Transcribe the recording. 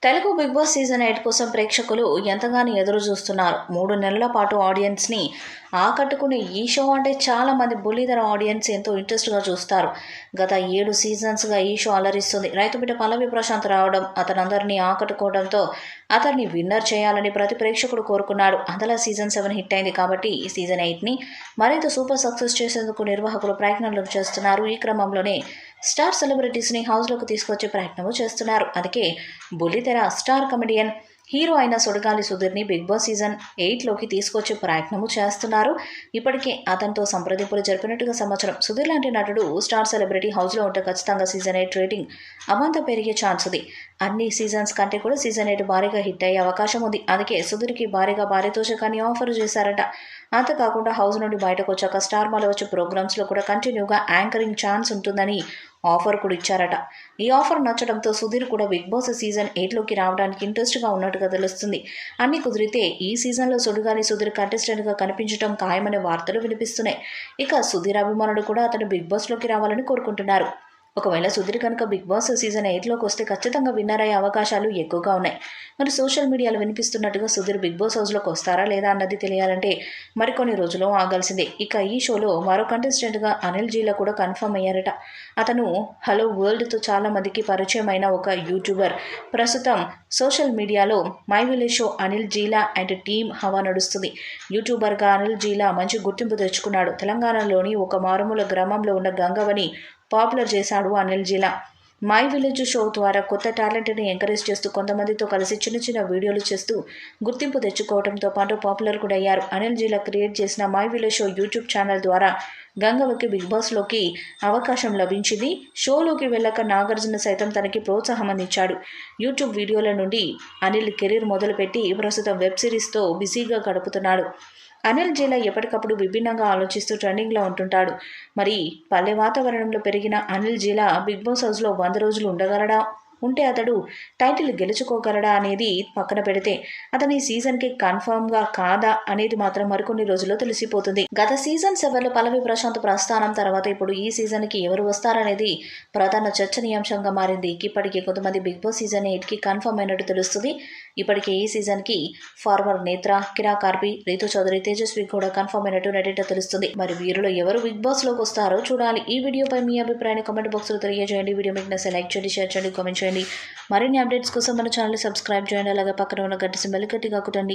Telugu big boss season 8 కోసం ప్రేక్షకులు ఎంతగానో ఎదురు చూస్తున్నారు. 3 నెలల పాటు ఆడియన్స్ని ఆకట్టుకునే ఈ షో అంటే చాలా మంది బుల్లితెర ఆడియన్స్ ఎంతో ఇంట్రెస్ట్గా చూస్తారు. గత 7 సీజన్స్గా ఈ షో అలరిస్తుంది. రైతుబిడ్డ పల్లవి ప్రశాంత్ రావడం, అతనందరినీ ఆకట్టుకోవడంతో అతన్ని విన్నర్ చేయాలని ప్రతి ప్రేక్షకుడు కోరుకున్నాడు. అందులో సీజన్ 7 హిట్ అయింది కాబట్టి ఈ సీజన్ 8ని మరింత సూపర్ సక్సెస్ చేసేందుకు నిర్వాహకులు ప్రయత్నాలు చేస్తున్నారు. ఈ క్రమంలోనే స్టార్ సెలబ్రిటీస్ని హౌస్లోకి తీసుకొచ్చే ప్రయత్నము చేస్తున్నారు. అందుకే బుల్లితెర స్టార్ కమెడియన్ హీరో అయిన సుడిగాలి సుధీర్ని బిగ్ బాస్ సీజన్ 8లోకి తీసుకొచ్చే ప్రయత్నము చేస్తున్నారు. ఇప్పటికే అతనితో సంప్రదింపులు జరిపినట్టుగా సమాచారం. సుధీర్ లాంటి నటుడు స్టార్ సెలబ్రిటీ హౌస్లో ఉంటే ఖచ్చితంగా సీజన్ 8 రేటింగ్ అమాంత పెరిగే ఛాన్స్ ఉంది. అన్ని సీజన్స్ కంటే కూడా సీజన్ 8 భారీగా హిట్ అయ్యే అవకాశం ఉంది. అందుకే సుధీర్కి భారీగా పారితోషికాన్ని ఆఫర్ చేశారట. అంతేకాకుండా హౌస్ నుండి బయటకు వచ్చాక స్టార్ మాలో వచ్చే ప్రోగ్రామ్స్లో కూడా కంటిన్యూగా యాంకరింగ్ ఛాన్స్ ఉంటుందని ఆఫర్ కూడా ఇచ్చారట. ఈ ఆఫర్ నచ్చడంతో సుధీర్ కూడా బిగ్ బాస్ సీజన్ 8లోకి రావడానికి ఇంట్రెస్ట్గా ఉన్నట్టుగా తెలుస్తుంది. అన్ని కుదిరితే ఈ సీజన్లో సుడిగాలి సుధీర్ కంటెస్టెంట్గా కనిపించడం ఖాయమనే వార్తలు వినిపిస్తున్నాయి. ఇక సుధీర్ అభిమానులు కూడా అతను బిగ్ బాస్లోకి రావాలని కోరుకుంటున్నారు. ఒకవేళ సుధీర్ కనుక బిగ్ బాస్ సీజన్ 8లోకి వస్తే ఖచ్చితంగా విన్నర్ అయ్యే అవకాశాలు ఎక్కువగా ఉన్నాయి. మరి సోషల్ మీడియాలో వినిపిస్తున్నట్టుగా సుధీర్ బిగ్ బాస్ హౌస్లోకి వస్తారా లేదా అన్నది తెలియాలంటే మరికొన్ని రోజులు ఆగాల్సిందే. ఇక ఈ షోలో మరో కంటెస్టెంట్గా అనిల్ జీలా కూడా కన్ఫర్మ్ అయ్యారట. అతను హలో వరల్డ్తో చాలా మందికి పరిచయమైన ఒక యూట్యూబర్. ప్రస్తుతం సోషల్ మీడియాలో my village show Anil జీలా and team హవా నడుస్తుంది. యూట్యూబర్గా అనిల్ జీలా మంచి గుర్తింపు తెచ్చుకున్నాడు. తెలంగాణలోని ఒక మారుమూల గ్రామంలో ఉన్న గంగవని పాపులర్ చేశాడు అనిల్ జీలా. మై విలేజ్ షో ద్వారా కొత్త టాలెంట్ని ఎంకరేజ్ చేస్తూ కొంతమందితో కలిసి చిన్న చిన్న వీడియోలు చేస్తూ గుర్తింపు తెచ్చుకోవడంతో పాటు పాపులర్ కూడా అయ్యారు. అనిల్ జీలా క్రియేట్ చేసిన my village show YouTube channel ద్వారా గంగవకి బిగ్ బాస్లోకి అవకాశం లభించింది. షోలోకి వెళ్ళక నాగార్జున సైతం తనకి ప్రోత్సాహం అందించాడు. యూట్యూబ్ వీడియోల నుండి అనిల్ కెరీర్ మొదలుపెట్టి ప్రస్తుతం వెబ్ సిరీస్తో బిజీగా గడుపుతున్నాడు. అనిల్ జీలా ఎప్పటికప్పుడు విభిన్నంగా ఆలోచిస్తూ ట్రెండింగ్లో ఉంటుంటాడు. మరి పల్లె వాతావరణంలో పెరిగిన అనిల్ జీలా బిగ్ బాస్ హౌస్లో 100 రోజులు ఉండగలడా? ఉంటే అతడు టైటిల్ గెలుచుకోగలడా అనేది పక్కన పెడితే అతని సీజన్కి కన్ఫర్మ్గా కాదా అనేది మాత్రం మరికొన్ని రోజుల్లో తెలిసిపోతుంది. గత సీజన్ 7లో పల్లవి ప్రశాంత్ ప్రస్థానం తర్వాత ఇప్పుడు ఈ సీజన్కి ఎవరు వస్తారనేది ప్రధాన చర్చనీయాంశంగా మారింది. ఇప్పటికే కొంతమంది బిగ్ బాస్ సీజన్ 8కి కన్ఫర్మ్ అయినట్టు తెలుస్తుంది. ఇప్పటికే ఈ సీజన్కి ఫార్మర్ నేత్ర, కిరా కార్పి, రీతు చౌదరి, తేజస్వి కూడా కన్ఫర్మ్ అయినట్టు నెటిట తెలుస్తుంది. మరి వీరిలో ఎవరు బిగ్ బాస్లోకి వస్తారో చూడాలి. ఈ వీడియోపై మీ అభిప్రాయాన్ని కామెంట్ బాక్స్లో తెలియజేయండి. వీడియో మీకు నచ్చితే లైక్ చేయండి, షేర్ చేయండి, కామెంట్ చేయండి. మరిన్ని అప్డేట్స్ కోసం మన ఛానల్ సబ్స్క్రైబ్ చేయండి. అలాగే పక్కన ఉన్న గంట సింబల్ గట్టిగా కొట్టండి.